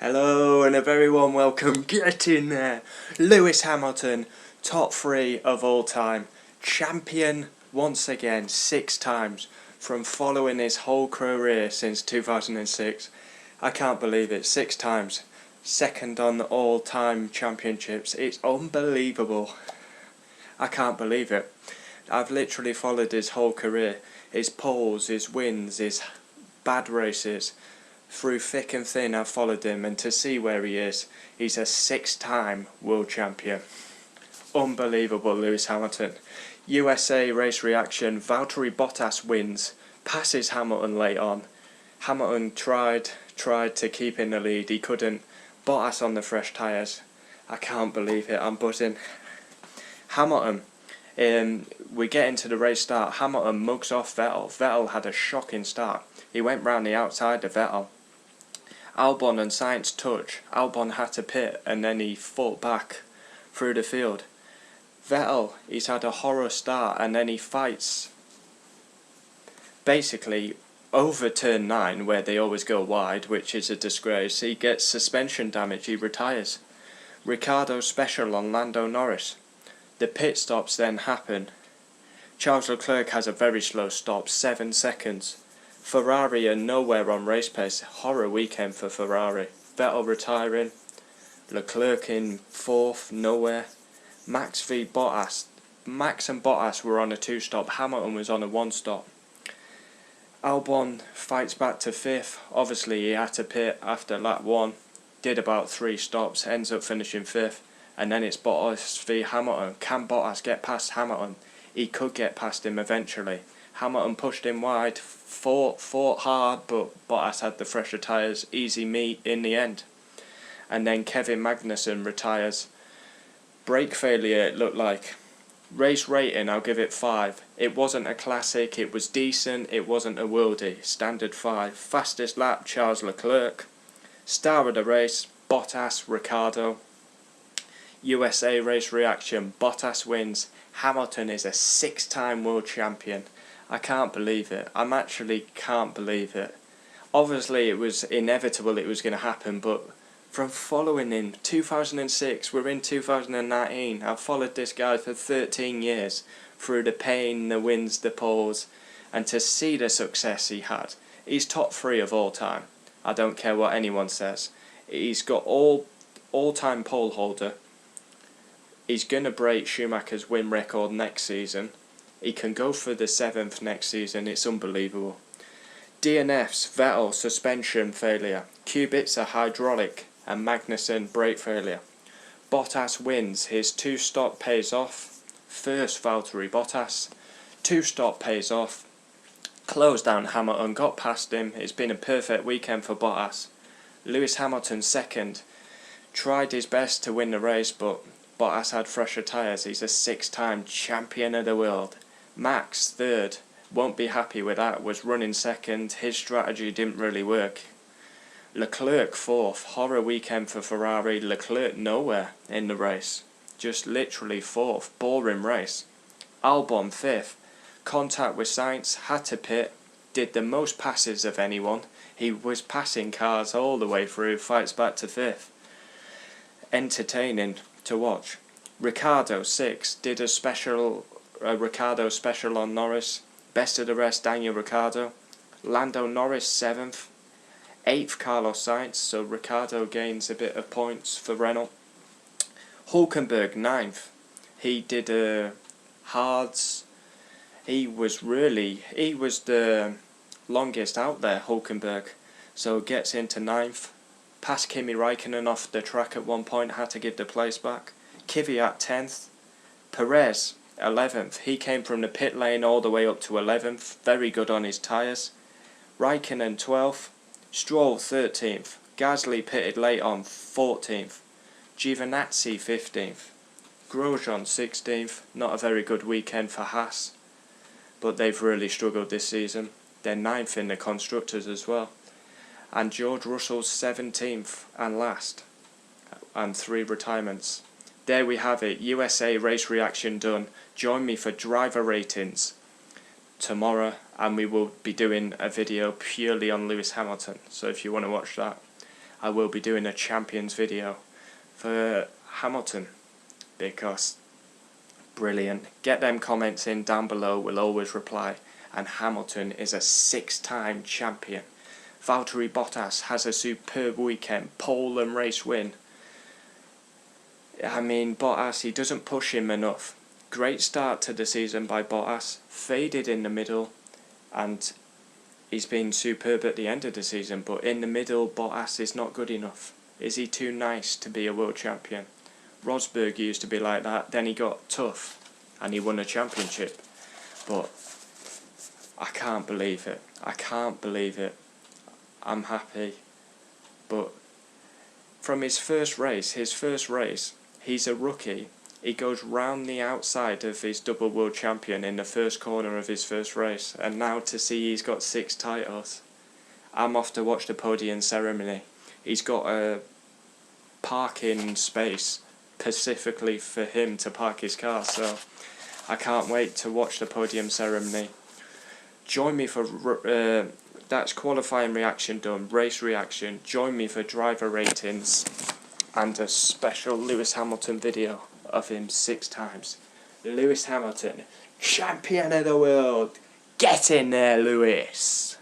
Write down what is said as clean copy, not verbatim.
Hello and a very warm welcome. Get in there. Lewis Hamilton, top 3 of all time. Champion once again 6 times from following his whole career since 2006. I can't believe it. 6 times. Second on the all-time championships. It's unbelievable. I can't believe it. I've literally followed his whole career. His poles, his wins, his bad races. Through thick and thin I've followed him, and to see where he is, he's a 6-time world champion. Unbelievable, Lewis Hamilton. USA race reaction, Valtteri Bottas wins, passes Hamilton late on. Hamilton tried to keep in the lead, he couldn't. Bottas on the fresh tyres. I can't believe it, I'm buzzing. Hamilton, we get into the race start, Hamilton mugs off Vettel. Vettel had a shocking start. He went round the outside of Vettel. Albon and Sainz touch. Albon had to pit and then he fought back through the field. Vettel, he's had a horror start and then he fights basically over turn 9 where they always go wide, which is a disgrace. He gets suspension damage, he retires. Ricciardo special on Lando Norris. The pit stops then happen. Charles Leclerc has a very slow stop, 7 seconds. Ferrari are nowhere on race pace. Horror weekend for Ferrari. Vettel retiring. Leclerc in 4th, nowhere. Max v Bottas. Max and Bottas were on a 2-stop. Hamilton was on a 1-stop. Albon fights back to 5th. Obviously he had to pit after lap 1. Did about 3 stops. Ends up finishing 5th. And then it's Bottas v Hamilton. Can Bottas get past Hamilton? He could get past him eventually. Hamilton pushed him wide, fought hard, but Bottas had the fresher tyres, easy meet in the end. And then Kevin Magnussen retires. Brake failure, it looked like. Race rating, I'll give it 5. It wasn't a classic, it was decent, it wasn't a worldie. Standard 5. Fastest lap, Charles Leclerc. Star of the race, Bottas, Ricciardo. USA race reaction, Bottas wins. Hamilton is a 6-time world champion. I can't believe it. I actually can't believe it. Obviously it was inevitable it was going to happen, but from following him 2006, we're in 2019. I've followed this guy for 13 years through the pain, the wins, the poles, and to see the success he had. He's top 3 of all time. I don't care what anyone says. He's got all-time pole holder. He's going to break Schumacher's win record next season. He can go for the 7th next season. It's unbelievable. DNFs, Vettel suspension failure. Kubica hydraulic and Magnussen brake failure. Bottas wins. His 2-stop pays off. First Valtteri Bottas. 2-stop pays off. Closed down Hamilton. Got past him. It's been a perfect weekend for Bottas. Lewis Hamilton second. Tried his best to win the race, but Bottas had fresher tyres. He's a 6-time champion of the world. Max, 3rd, won't be happy with that, was running 2nd, his strategy didn't really work. Leclerc, 4th, horror weekend for Ferrari, Leclerc nowhere in the race, just literally 4th, boring race. Albon, 5th, contact with Sainz, had to pit, did the most passes of anyone, he was passing cars all the way through, fights back to 5th. Entertaining to watch. Ricciardo, 6th, did a Ricciardo special on Norris. Best of the rest, Daniel Ricciardo. Lando Norris, 7th. 8th, Carlos Sainz, so Ricciardo gains a bit of points for Renault. Hulkenberg, 9th. He did hards. He was the longest out there, Hulkenberg. So gets into 9th. Passed Kimi Räikkönen off the track at one point, had to give the place back. Kyvat, 10th. Perez, 11th. He came from the pit lane all the way up to 11th. Very good on his tyres. Räikkönen, 12th. Stroll, 13th. Gasly pitted late on, 14th. Giovinazzi, 15th. Grosjean, 16th. Not a very good weekend for Haas, but they've really struggled this season. They're 9th in the Constructors as well. And George Russell's 17th and last. And 3 retirements. There we have it, USA race reaction done. Join me for driver ratings tomorrow, and we will be doing a video purely on Lewis Hamilton, so if you want to watch that, I will be doing a champions video for Hamilton, because brilliant. Get them comments in down below, we'll always reply. And Hamilton is a 6-time champion. Valtteri Bottas has a superb weekend, pole and race win. I mean, Bottas, he doesn't push him enough. Great start to the season by Bottas, faded in the middle, and he's been superb at the end of the season, but in the middle, Bottas is not good enough. Is he too nice to be a world champion? Rosberg used to be like that, then he got tough, and he won a championship. But I can't believe it. I can't believe it. I'm happy. But from his first race, he's a rookie. He goes round the outside of his double world champion in the first corner of his first race. And now to see he's got 6 titles. I'm off to watch the podium ceremony. He's got a parking space specifically for him to park his car. So I can't wait to watch the podium ceremony. Join me for... that's qualifying reaction done. Race reaction. Join me for driver ratings. And a special Lewis Hamilton video of him 6 times. Lewis Hamilton, champion of the world. Get in there, Lewis.